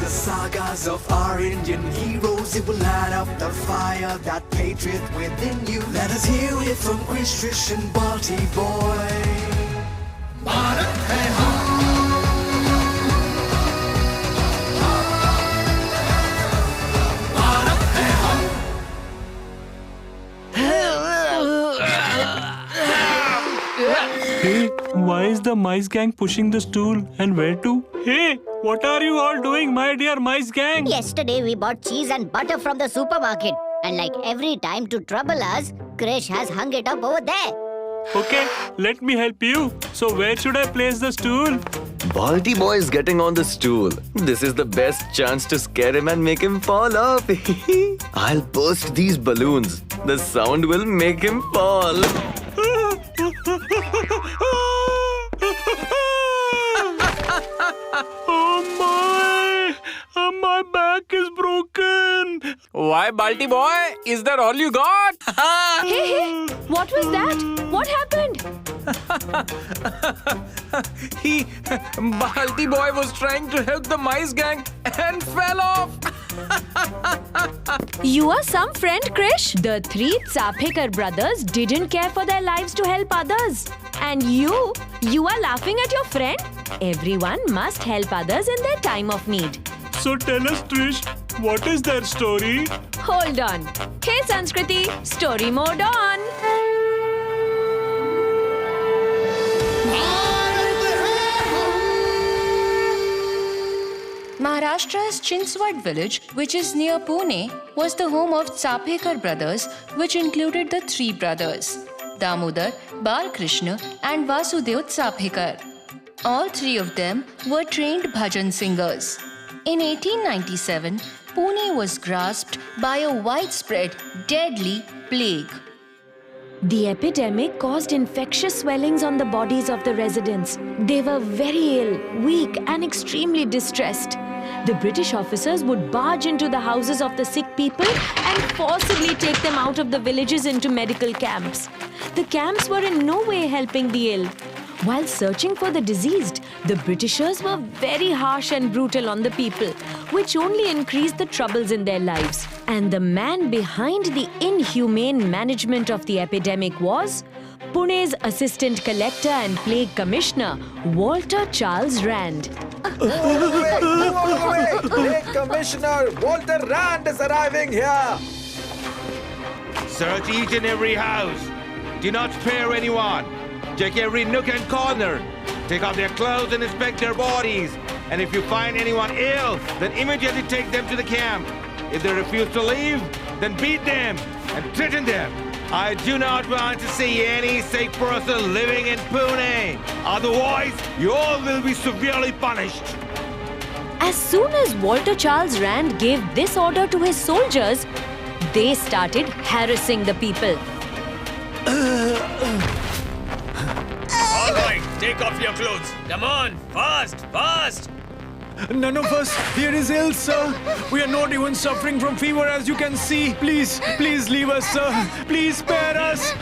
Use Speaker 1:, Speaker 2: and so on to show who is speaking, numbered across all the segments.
Speaker 1: the sagas of our Indian heroes. It will light up the fire, that patriot within you. Let us hear it from Krish, Trish and Balti boy. Bharat hai hum. Bharat hai hum.
Speaker 2: Hey, why is the mice gang pushing the stool and where to? Hey, what are you all doing, my dear mice gang?
Speaker 3: Yesterday we bought cheese and butter from the supermarket. And like every time to trouble us, Krish has hung it up over there.
Speaker 2: Okay, let me help you. So where should I place the stool?
Speaker 4: Balti boy is getting on the stool. This is the best chance to scare him and make him fall off. I'll burst these balloons. The sound will make him fall.
Speaker 2: Oh my! My back is broken.
Speaker 5: Why, Balti boy? Is that all you got?
Speaker 6: Hey, what was that? What happened?
Speaker 5: Balti boy was trying to help the mice gang and fell off.
Speaker 6: You are some friend, Krish. The three Tsaphekar brothers didn't care for their lives to help others. And you are laughing at your friend? Everyone must help others in their time of need.
Speaker 2: So tell us, Trish, what is their story?
Speaker 6: Hold on. Hey, Sanskriti, story mode on.
Speaker 7: Maharashtra's Chinswad village, which is near Pune, was the home of Tsaphekar brothers, which included the three brothers, Damodar, Balkrishna and Vasudev Tsaphekar. All three of them were trained bhajan singers. In 1897, Pune was grasped by a widespread, deadly plague.
Speaker 6: The epidemic caused infectious swellings on the bodies of the residents. They were very ill, weak and extremely distressed. The British officers would barge into the houses of the sick people and forcibly take them out of the villages into medical camps. The camps were in no way helping the ill. While searching for the diseased, the Britishers were very harsh and brutal on the people, which only increased the troubles in their lives. And the man behind the inhumane management of the epidemic was Pune's Assistant Collector and Plague Commissioner, Walter Charles Rand.
Speaker 8: Plague Commissioner Walter Rand is arriving here.
Speaker 9: Search each and every house. Do not spare anyone. Check every nook and corner. Take off their clothes and inspect their bodies. And if you find anyone ill, then immediately take them to the camp. If they refuse to leave, then beat them and threaten them. I do not want to see any sick person living in Pune. Otherwise, you all will be severely punished.
Speaker 6: As soon as Walter Charles Rand gave this order to his soldiers, they started harassing the people.
Speaker 5: All right, take off your clothes. Come on, fast, fast.
Speaker 8: None of us here is ill, sir. We are not even suffering from fever, as you can see. Please leave us, sir. Please spare us.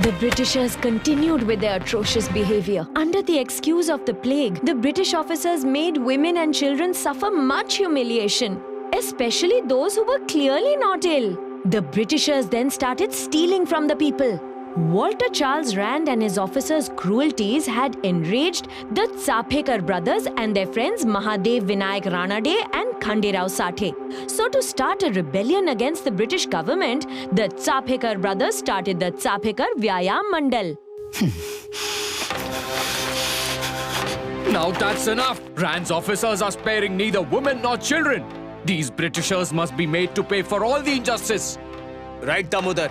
Speaker 6: The Britishers continued with their atrocious behavior. Under the excuse of the plague, the British officers made women and children suffer much humiliation, especially those who were clearly not ill. The Britishers then started stealing from the people. Walter Charles Rand and his officers' cruelties had enraged the Tsaphekar brothers and their friends Mahadev Vinayak Ranade and Khanderao Sathe. So to start a rebellion against the British government, the Tsaphekar brothers started the Tsaphekar Vyayam Mandal.
Speaker 5: Now that's enough. Rand's officers are sparing neither women nor children. These Britishers must be made to pay for all the injustice.
Speaker 10: Right, Damodar.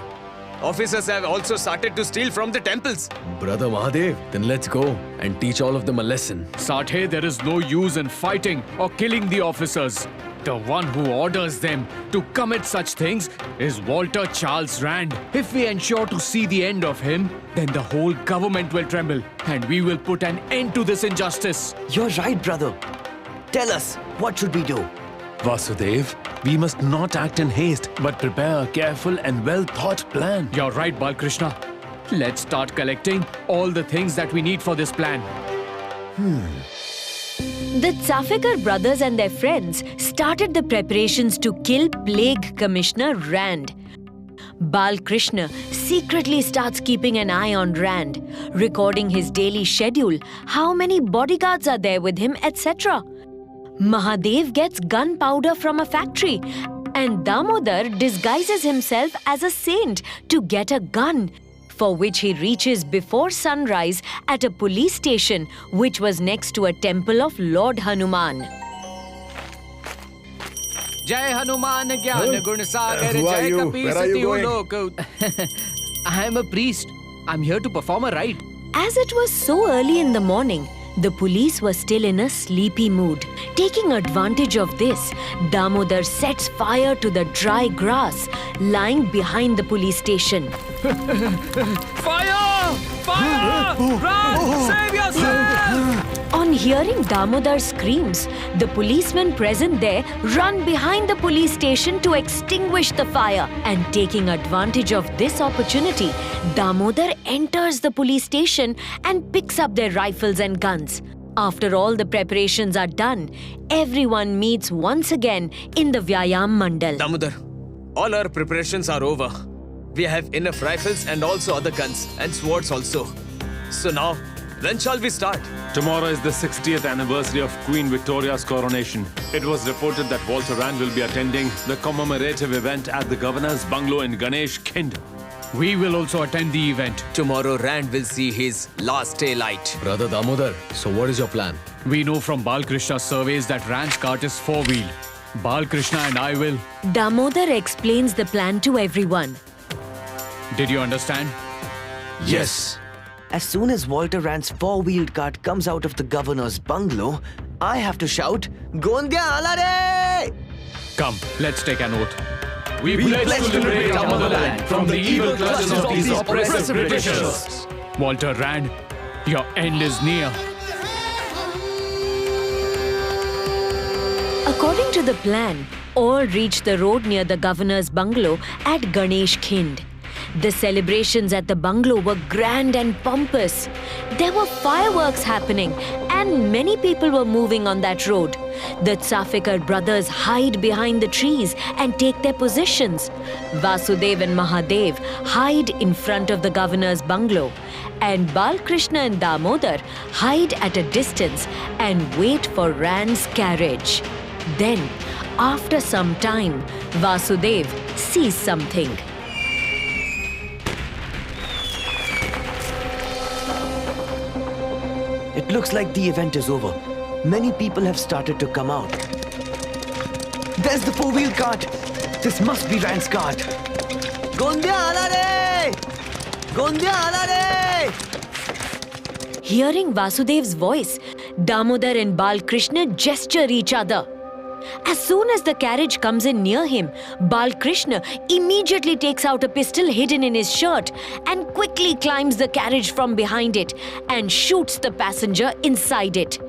Speaker 10: Officers have also started to steal from the temples.
Speaker 11: Brother Mahadev, then let's go and teach all of them a lesson.
Speaker 5: Sathe, there is no use in fighting or killing the officers. The one who orders them to commit such things is Walter Charles Rand. If we ensure to see the end of him, then the whole government will tremble and we will put an end to this injustice.
Speaker 4: You're right, brother. Tell us, what should we do?
Speaker 11: Vasudev, we must not act in haste, but prepare a careful and well-thought plan.
Speaker 5: You're right, Balkrishna. Let's start collecting all the things that we need for this plan.
Speaker 6: The Tsafekar brothers and their friends started the preparations to kill Plague Commissioner Rand. Balkrishna secretly starts keeping an eye on Rand, recording his daily schedule, how many bodyguards are there with him, etc. Mahadev gets gunpowder from a factory, and Damodar disguises himself as a saint to get a gun, for which he reaches before sunrise at a police station which was next to a temple of Lord Hanuman.
Speaker 5: Jai Hanuman Gyan Gun Sagar
Speaker 8: Who are
Speaker 5: Jai
Speaker 8: you?
Speaker 5: Kapi
Speaker 8: Where are you
Speaker 5: Sati
Speaker 8: going?
Speaker 5: Ulok. I am a priest. I'm here to perform a rite.
Speaker 6: As it was so early in the morning, the police were still in a sleepy mood. Taking advantage of this, Damodar sets fire to the dry grass lying behind the police station.
Speaker 5: Fire! Fire! Run! Save yourself!
Speaker 6: On hearing Damodar's screams, the policemen present there run behind the police station to extinguish the fire. And taking advantage of this opportunity, Damodar enters the police station and picks up their rifles and guns. After all the preparations are done, everyone meets once again in the Vyayam Mandal.
Speaker 10: Damodar, all our preparations are over. We have enough rifles and also other guns and swords also. So now, when shall we start?
Speaker 11: Tomorrow is the 60th anniversary of Queen Victoria's coronation. It was reported that Walter Rand will be attending the commemorative event at the governor's bungalow in Ganesh Kind.
Speaker 5: We will also attend the event.
Speaker 10: Tomorrow Rand will see his last daylight.
Speaker 4: Brother Damodar, so what is your plan?
Speaker 5: We know from Balkrishna's surveys that Rand's cart is four-wheeled. Balkrishna and I will...
Speaker 6: Damodar explains the plan to everyone.
Speaker 5: Did you understand?
Speaker 4: Yes.
Speaker 12: As soon as Walter Rand's four-wheeled cart comes out of the governor's bungalow, I have to shout, Gondya Alare!
Speaker 5: Come, let's take an oath.
Speaker 11: We pledge to liberate our motherland from the evil clutches of these oppressive Britishers.
Speaker 5: Walter Rand, your end is near.
Speaker 6: According to the plan, all reached the road near the governor's bungalow at Ganesh Kind. The celebrations at the bungalow were grand and pompous. There were fireworks happening and many people were moving on that road. The Tsafekar brothers hide behind the trees and take their positions. Vasudev and Mahadev hide in front of the governor's bungalow. And Balkrishna and Damodar hide at a distance and wait for Rand's carriage. Then, after some time, Vasudev sees something.
Speaker 12: It looks like the event is over. Many people have started to come out. There's the four-wheel cart. This must be Rand's cart. Gondya Alare! Gondya Alare!
Speaker 6: Hearing Vasudev's voice, Damodar and Balkrishna gesture each other. As soon as the carriage comes in near him, Balkrishna immediately takes out a pistol hidden in his shirt and quickly climbs the carriage from behind it and shoots the passenger inside it.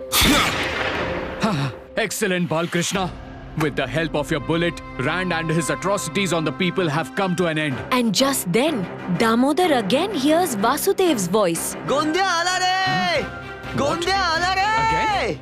Speaker 5: Excellent, Balkrishna. With the help of your bullet, Rand and his atrocities on the people have come to an end.
Speaker 6: And just then, Damodar again hears Vasudev's voice.
Speaker 12: Gondya Alare! Gondya Alare!
Speaker 5: Again?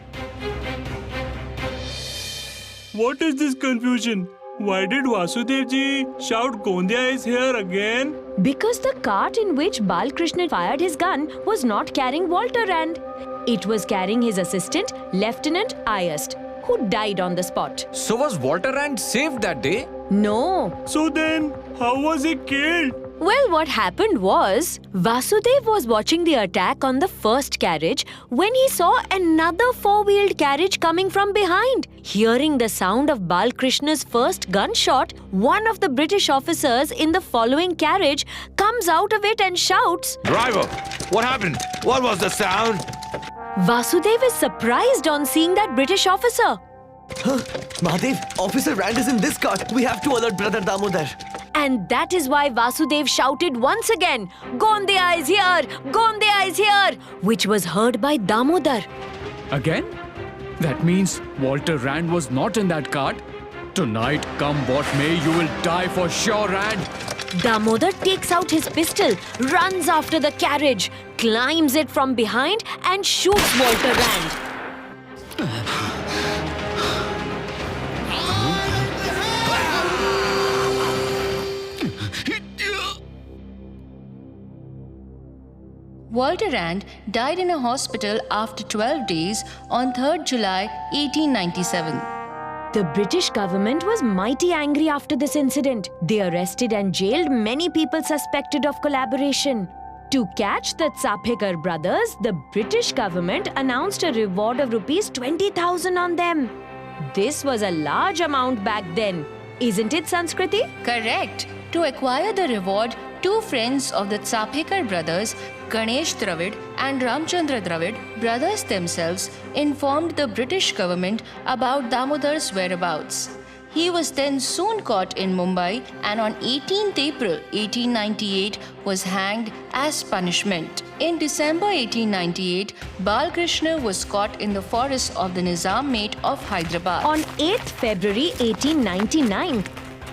Speaker 2: What is this confusion? Why did Vasudev ji shout Gondya is here again?
Speaker 6: Because the cart in which Balkrishna fired his gun was not carrying Walter Rand. It was carrying his assistant, Lieutenant Ayast, who died on the spot.
Speaker 10: So was Walter Rand saved that day?
Speaker 6: No.
Speaker 2: So then, how was he killed?
Speaker 6: Well, what happened was, Vasudev was watching the attack on the first carriage when he saw another four-wheeled carriage coming from behind. Hearing the sound of Balkrishna's first gunshot, one of the British officers in the following carriage comes out of it and shouts,
Speaker 9: Driver, what happened? What was the sound?
Speaker 6: Vasudev is surprised on seeing that British officer.
Speaker 12: Mahadev, Officer Rand is in this cart. We have to alert Brother Damodar.
Speaker 6: And that is why Vasudev shouted once again, Gondya is here! Gondya is here! Which was heard by Damodar.
Speaker 5: Again? That means Walter Rand was not in that cart? Tonight, come what may, you will die for sure, Rand.
Speaker 6: Damodar takes out his pistol, runs after the carriage, climbs it from behind and shoots Walter Rand.
Speaker 7: Walter Rand died in a hospital after 12 days on 3rd July 1897.
Speaker 6: The British government was mighty angry after this incident. They arrested and jailed many people suspected of collaboration. To catch the Tsaphekar brothers, the British government announced a reward of rupees 20,000 on them. This was a large amount back then. Isn't it, Sanskriti?
Speaker 7: Correct. To acquire the reward, two friends of the Tsaphekar brothers, Ganesh Dravid and Ramchandra Dravid, brothers themselves, informed the British government about Damodar's whereabouts. He was then soon caught in Mumbai and on 18th April 1898 was hanged as punishment. In December 1898, Balkrishna was caught in the forest of the Nizamate of Hyderabad.
Speaker 6: On 8th February 1899,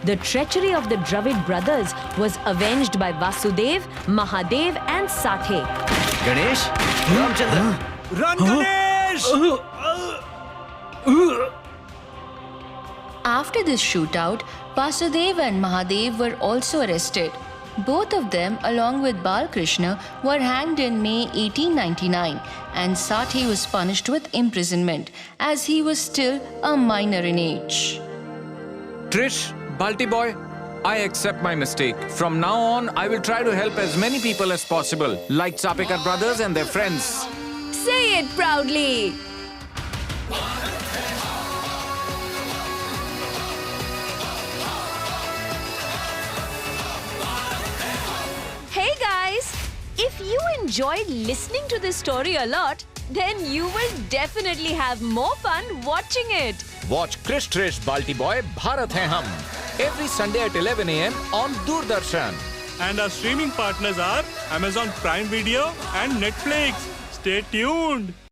Speaker 6: the treachery of the Dravid brothers was avenged by Vasudev, Mahadev and Sathe.
Speaker 12: Ganesh, Ramchandra.
Speaker 8: Run, Ganesh!
Speaker 7: After this shootout, Vasudev and Mahadev were also arrested. Both of them, along with Balkrishna, were hanged in May 1899, and Sathe was punished with imprisonment as he was still a minor in age.
Speaker 13: Trish, Balti boy, I accept my mistake. From now on, I will try to help as many people as possible, like Tsaphekar brothers and their friends.
Speaker 6: Say it proudly! Hey guys! If you enjoyed listening to this story a lot, then you will definitely have more fun watching it.
Speaker 13: Watch Krish Trish Balti Boy Bharat Hai Hum every Sunday at 11 a.m. on Doordarshan.
Speaker 2: And our streaming partners are Amazon Prime Video and Netflix. Stay tuned.